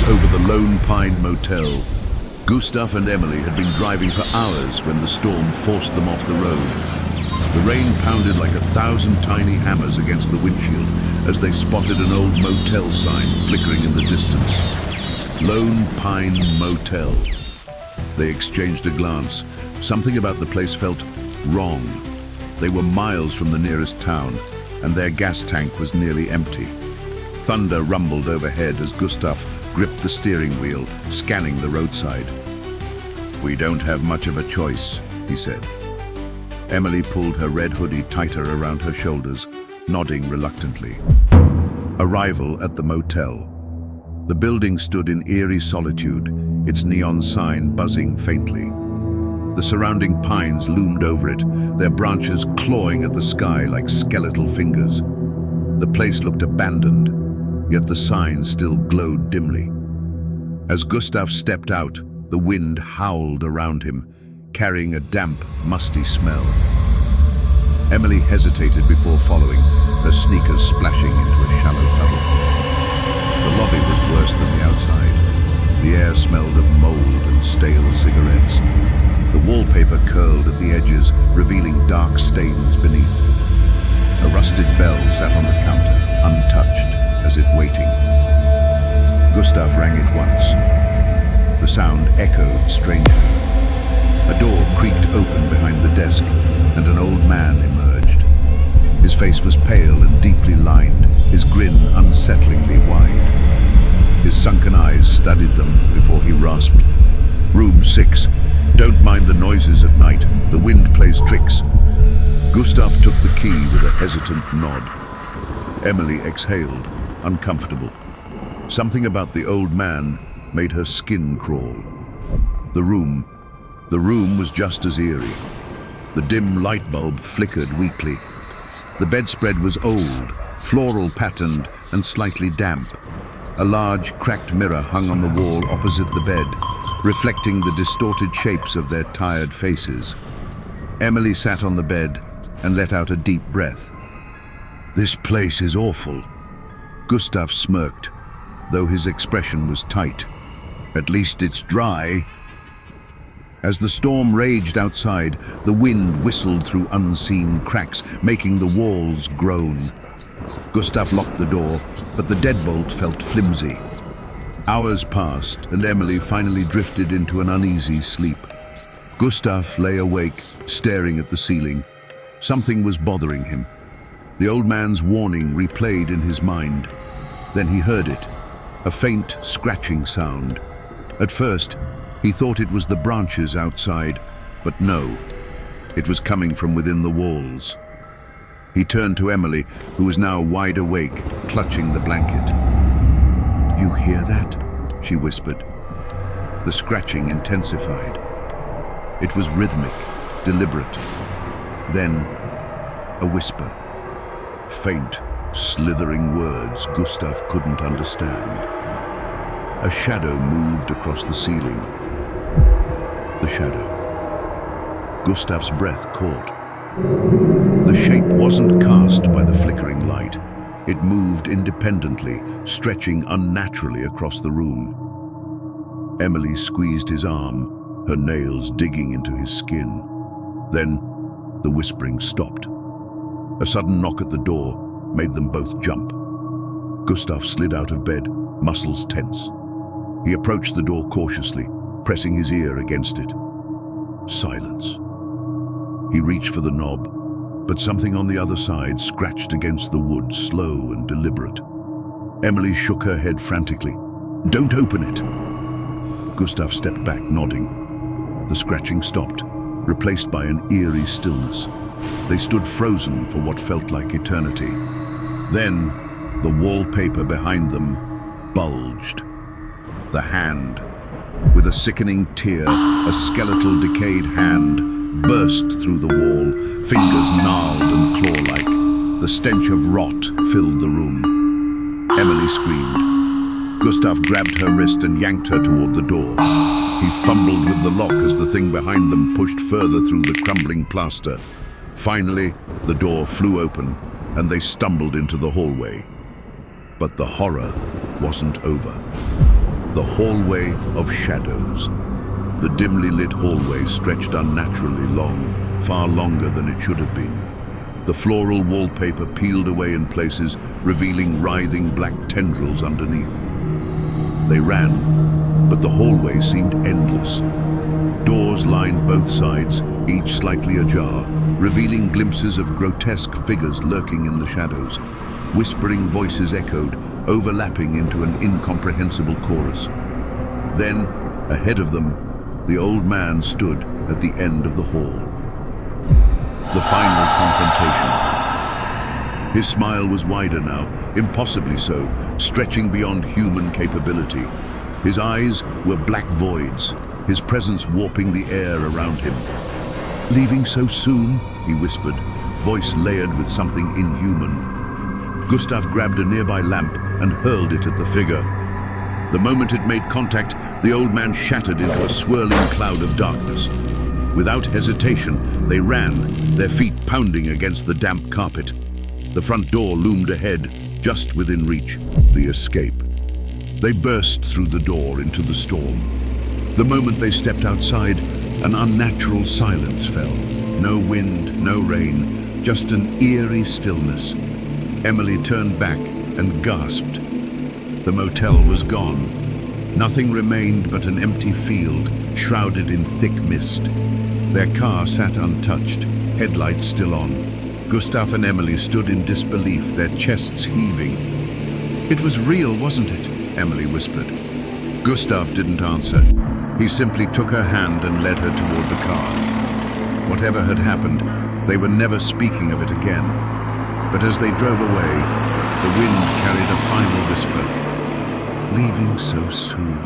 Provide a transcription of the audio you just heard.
was over the Lone Pine Motel. Gustav and Emily had been driving for hours when the storm forced them off the road. The rain pounded like 1,000 tiny hammers against the windshield as they spotted an old motel sign flickering in the distance. Lone Pine Motel. They exchanged a glance. Something about the place felt wrong. They were miles from the nearest town, and their gas tank was nearly empty. Thunder rumbled overhead as Gustav gripped the steering wheel, scanning the roadside. "We don't have much of a choice," he said. Emily pulled her red hoodie tighter around her shoulders, nodding reluctantly. Arrival at the motel. The building stood in eerie solitude, its neon sign buzzing faintly. The surrounding pines loomed over it, their branches clawing at the sky like skeletal fingers. The place looked abandoned, yet the sign still glowed dimly. As Gustav stepped out, the wind howled around him, carrying a damp, musty smell. Emily hesitated before following, her sneakers splashing into a shallow puddle. The lobby was worse than the outside. The air smelled of mold and stale cigarettes. The wallpaper curled at the edges, revealing dark stains beneath. A rusted bell sat on the counter, untouched, as if waiting. Gustav rang it once. The sound echoed strangely. A door creaked open behind the desk, and an old man emerged. His face was pale and deeply lined, his grin unsettlingly wide. His sunken eyes studied them before he rasped, "Room 6. Don't mind the noises at night. The wind plays tricks." Gustav took the key with a hesitant nod. Emily exhaled, uncomfortable. Something about the old man made her skin crawl. The room was just as eerie. The dim light bulb flickered weakly. The bedspread was old, floral patterned and slightly damp. A large, cracked mirror hung on the wall opposite the bed, reflecting the distorted shapes of their tired faces. Emily sat on the bed and let out a deep breath. "This place is awful." Gustav smirked, though his expression was tight. "At least it's dry." As the storm raged outside, the wind whistled through unseen cracks, making the walls groan. Gustav locked the door, but the deadbolt felt flimsy. Hours passed, and Emily finally drifted into an uneasy sleep. Gustav lay awake, staring at the ceiling. Something was bothering him. The old man's warning replayed in his mind. Then he heard it, a faint scratching sound. At first, he thought it was the branches outside, but no, it was coming from within the walls. He turned to Emily, who was now wide awake, clutching the blanket. "You hear that?" she whispered. The scratching intensified. It was rhythmic, deliberate. Then, a whisper. Faint, slithering words Gustav couldn't understand. A shadow moved across the ceiling. The shadow. Gustav's breath caught. The shape wasn't cast by the flickering light. It moved independently, stretching unnaturally across the room. Emily squeezed his arm, her nails digging into his skin. Then, the whispering stopped. A sudden knock at the door made them both jump. Gustav slid out of bed, muscles tense. He approached the door cautiously, pressing his ear against it. Silence. He reached for the knob, but something on the other side scratched against the wood, slow and deliberate. Emily shook her head frantically. "Don't open it!" Gustav stepped back, nodding. The scratching stopped, replaced by an eerie stillness. They stood frozen for what felt like eternity. Then, the wallpaper behind them bulged. The hand. With a sickening tear, a skeletal, decayed hand burst through the wall, fingers gnarled and claw-like. The stench of rot filled the room. Emily screamed. Gustav grabbed her wrist and yanked her toward the door. He fumbled with the lock as the thing behind them pushed further through the crumbling plaster. Finally, the door flew open, and they stumbled into the hallway. But the horror wasn't over. The hallway of shadows. The dimly lit hallway stretched unnaturally long, far longer than it should have been. The floral wallpaper peeled away in places, revealing writhing black tendrils underneath. They ran, but the hallway seemed endless. Doors lined both sides, each slightly ajar, revealing glimpses of grotesque figures lurking in the shadows. Whispering voices echoed, overlapping into an incomprehensible chorus. Then, ahead of them, the old man stood at the end of the hall. The final confrontation. His smile was wider now, impossibly so, stretching beyond human capability. His eyes were black voids, his presence warping the air around him. "Leaving so soon?" he whispered, voice layered with something inhuman. Gustav grabbed a nearby lamp and hurled it at the figure. The moment it made contact, the old man shattered into a swirling cloud of darkness. Without hesitation, they ran, their feet pounding against the damp carpet. The front door loomed ahead, just within reach. The escape. They burst through the door into the storm. The moment they stepped outside, an unnatural silence fell. No wind, no rain, just an eerie stillness. Emily turned back and gasped. The motel was gone. Nothing remained but an empty field, shrouded in thick mist. Their car sat untouched, headlights still on. Gustav and Emily stood in disbelief, their chests heaving. "It was real, wasn't it?" Emily whispered. Gustav didn't answer. He simply took her hand and led her toward the car. Whatever had happened, they were never speaking of it again. But as they drove away, the wind carried a final whisper. "Leaving so soon."